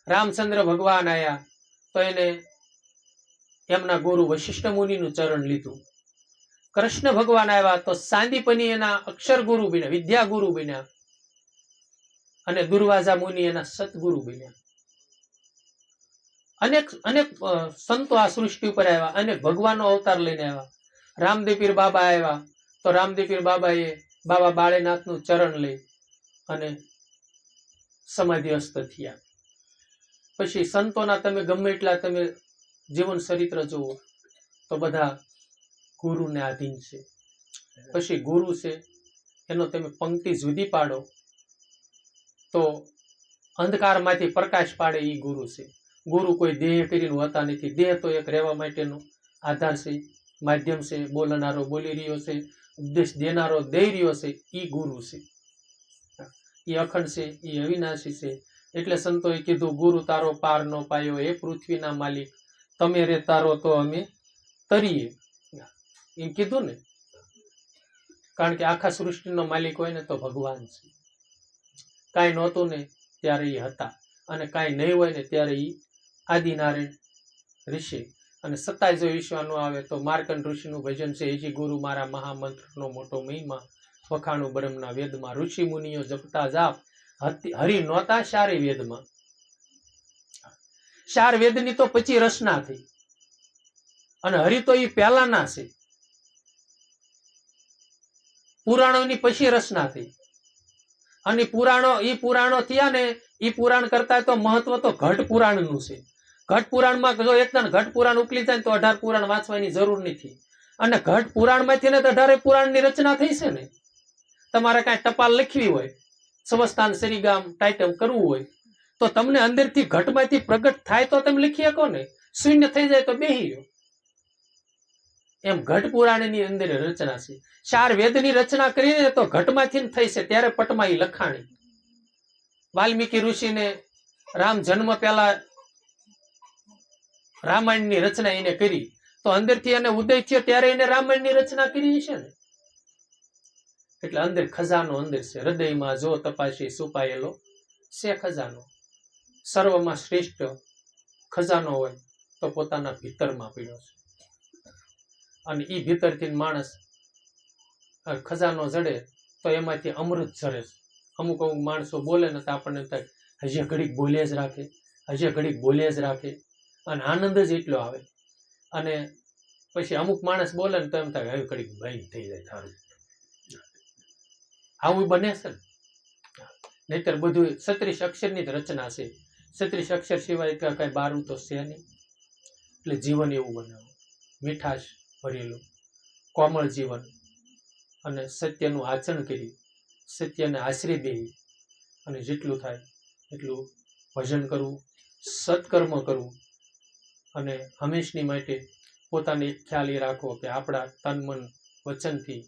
રામચંદ્ર ભગવાન આયા તો એને એમના ગુરુ વશિષ્ઠ મુનિનું ચરણ લીધું. કૃષ્ણ ભગવાન આવ્યા તો સાંદીપની એના અક્ષર ગુરુ બન્યા, વિદ્યા ગુરુ બન્યા, અને દુર્વાસા મુનિ એના સતગુરુ બન્યા. અનેક અનેક સંતો આ સૃષ્ટિ ઉપર આવ્યા, અનેક ભગવાનનો અવતાર લઈને આવ્યા. રામદેવપીર બાબા આવ્યા તો રામદેવપીર બાબાએ બાબા બાળેનાથનું ચરણ લઈ અને સમાધિસ્થ થયા. પછી સંતોના તમે ગમે એટલા તમે જીવન ચરિત્ર જુઓ તો બધા ગુરુને આધીન છે. પછી ગુરુ છે એનો તમે પંક્તિ જુદી પાડો તો અંધકારમાંથી પ્રકાશ પાડે એ ગુરુ છે. ગુરુ કોઈ દેહ કરીને હોતા નથી. દેહ તો એક રહેવા માટેનો આધાર છે, માધ્યમ છે, બોલનારો બોલી રહ્યો છે, ઉપદેશ દેનારો દઈ રહ્યો છે, એ ગુરુ છે. એ અખંડ છે, એ અવિનાશી છે. એટલે સંતોએ કીધું ગુરુ તારો પાર નો પાયો, એ પૃથ્વીના માલિક તમે રે તારો તો અમે તરીએ, એમ કીધું ને. કારણ કે આખા સૃષ્ટિનો માલિક હોય ને તો ભગવાન છે. કાંઈ નહોતું ને ત્યારે એ હતા, અને કાંઈ નહીં હોય ને ત્યારે એ આદિનારાયણ ઋષિ. અને સતાય જો વિશ્વા ન આવે તો માર્કંડ ઋષિનું ભજન છે, એજી ગુરુ મારા મહામંત્રનો મોટો મહિમા, વખાણું બ્રહ્મના વેદમાં, ઋષિ મુનિઓ જપતા જાપ, હરિ નહોતા ચારે વેદમાં. 4 વેદની તો પછી રચના થઈ, અને હરિ તો એ પહેલાના છે. પુરાણોની પછી રચના થઈ, અને પુરાણો થયા ને એ પુરાણ કરતા તો મહત્વ તો ઘટ પુરાણનું છે. ઘટ પુરાણમાં જો એકદમ ઘટ પુરાણ ઉકલી જાય તો 18 પુરાણ વાંચવાની જરૂર નથી. અને ઘટ પુરાણમાંથી ને 18 પુરાણની રચના થઈ છે ને. તમારે કાંઈ ટપાલ લખવી હોય, સ્વસ્થાન સરીગામ ટાઇટમ કરવું હોય તો તમને અંદરથી ઘટમાંથી પ્રગટ થાય તો તમે લખી શકો ને, શૂન્ય થઈ જાય તો બેહી રહ્યો. એમ ઘટ પુરાણની અંદર રચના છે. 4 વેદની રચના કરીને તો ઘટમાંથી થઈ છે, ત્યારે પટમાં એ લખાણી. વાલ્મીકી ઋષિને રામ જન્મ પહેલા રામાયણની રચના એને કરી, તો અંદરથી એને ઉદય થયો ત્યારે એને રામાયણની રચના કરી છે ને. એટલે અંદર ખજાનો અંદર છે. હૃદયમાં જો તપાસી છુપાયેલો છે ખજાનો. સર્વમાં શ્રેષ્ઠ ખજાનો હોય તો પોતાના ભીતરમાં પડ્યો છે. અને એ ભીતરથી માણસ ખજાનો જડે તો એમાંથી અમૃત ઝરે છે. અમુક અમુક માણસો બોલે ને તો આપણને થાય હજી ઘડીક બોલે જ રાખે, હજી ઘડીક બોલે જ રાખે, અને આનંદ જ એટલો આવે. અને પછી અમુક માણસ બોલે ને તો એમ થાય હવે ઘડીક બંધ થઈ જાય થારું. આવું બને છે ને. નહીતર બધું 36 અક્ષરની જ રચના છે. 36 અક્ષર સિવાય કઈ બારું તો છે નહીં. એટલે જીવન એવું બનાવો, મીઠાશ ભરેલું કોમળ જીવન, અને સત્યનું આચરણ કરી, સત્યને આશરે બેહી, અને જેટલું થાય એટલું ભજન કરવું, સત્કર્મ કરવું, અને હંમેશની માટે પોતાને ખ્યાલ એ રાખવો કે આપણા તન મન વચનથી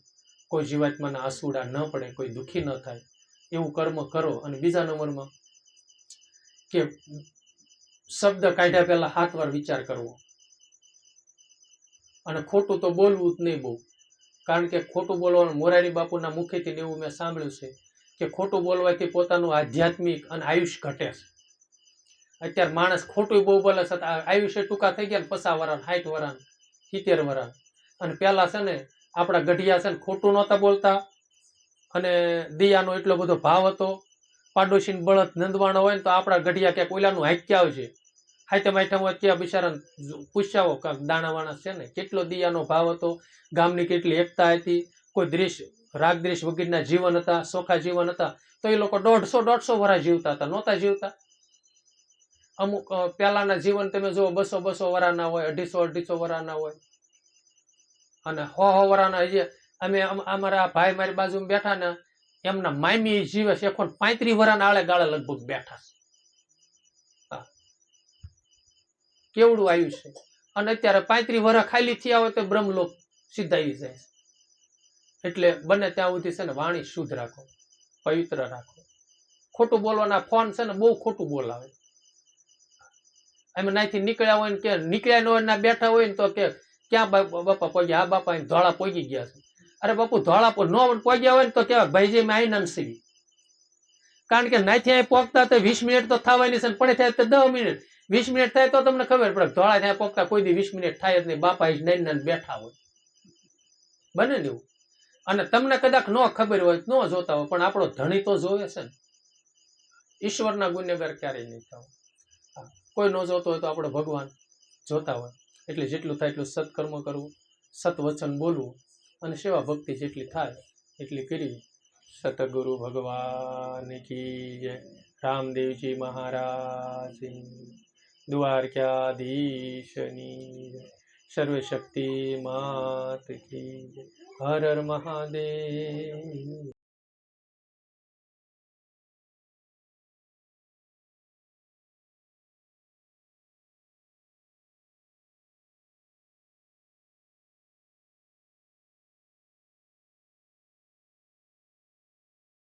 કોઈ જીવાત્માના આંસુડા ન પડે, કોઈ દુઃખી ન થાય એવું કર્મ કરો. અને બીજા નંબરમાં કે શબ્દ કાઢ્યા પહેલા 7 વાર વિચાર કરવો. અને ખોટું તો બોલવું જ નહીં બહુ, કારણ કે ખોટું બોલવાનું મોરારી બાપુના મુખેથી એવું મેં સાંભળ્યું છે કે ખોટું બોલવાથી પોતાનું આધ્યાત્મિક અને આયુષ્ય ઘટે છે. અત્યારે માણસ ખોટું બહુ બોલે છે, આયુષ્ય ટૂંકા થઈ ગયા ને 50 વર્ષ, 60 વર્ષ, 70 વર્ષ. અને પેલા છે ને આપણા ગઢિયા છે ને ખોટું નહોતા બોલતા, અને દિયાનો એટલો બધો ભાવ હતો. પાડોશી બળદ નંદવાણો હોય ને તો આપણા ગઢિયા ક્યાંક ઓલાનું હાક્યા આવશે, હાથે માઠામાં હોય ત્યાં બિચારા પૂછાવો કાંક દાણાવાણા છે ને, કેટલો દિયાનો ભાવ હતો, ગામની કેટલી એકતા હતી, કોઈ દ્વેષ રાગ દ્વેષ વગેરેના જીવન હતા, સોખા જીવન હતા. તો એ લોકો 150-150 વર્ષ જીવતા હતા, નહોતા જીવતા. અમુક પહેલાના જીવન તમે જુઓ 200-200 વર્ષના હોય, 250-250 વર્ષના હોય. અને 100 વર્ષના જે અમે અમારા ભાઈ મારી બાજુમાં બેઠા ને, એમના માયમી જીવે છે 35 વર્ષના આળે ગાળે લગભગ બેઠા છે. કેવડું આવ્યું છે. અને અત્યારે 35 વર્ષ ખાલી થયા હોય તો બ્રહ્મલોક સીધાઈ જાય છે. એટલે બને ત્યાં સુધી છે ને વાણી શુદ્ધ રાખો, પવિત્ર રાખો. ખોટું બોલવાના ફોન છે ને બહુ ખોટું બોલાવે. એમ નાથી નીકળ્યા હોય ને કે નીકળ્યા ન હોય ના બેઠા હોય ને તો કે ક્યાં બાપા પોગ્યા? હા બાપા ધોળા પોગી ગયા છે. અરે બાપુ ધોળા ન પોગ્યા હોય ને તો કેવાય ભાઈજી મેં આઈ નામ સીવી. કારણ કે નાથી અહીં પોગતા તો 20 મિનિટ તો થવાની છે, પડે થાય તો 10 મિનિટ, 20 મિનિટ થાય તો તમને ખબર પડે. ધોળા ત્યાં પોગતા કોઈ દી 20 મિનિટ થાય જ નહીં. બાપા જ નાઈને બેઠા હોય, બને ને એવું. અને તમને કદાચ ન ખબર હોય, ન જોતા હોય, પણ આપણો ધણી તો જોવે છે ને. ઈશ્વરના ગુનેગાર ક્યારેય નહીં થવું. કોઈ ન જોતો હોય તો આપણો ભગવાન જોતા હોય. એટલે જેટલું થાય એટલું સત્કર્મ કરવું, સત્વચન બોલવું, અને સેવા ભક્તિ જેટલી થાય એટલી કરવી. સતગુરુ ભગવાન કી જય. રામદેવજી મહારાજ, દ્વારકાધીશની જય. સર્વશક્તિ માત કી જય. હર હર મહાદેવ.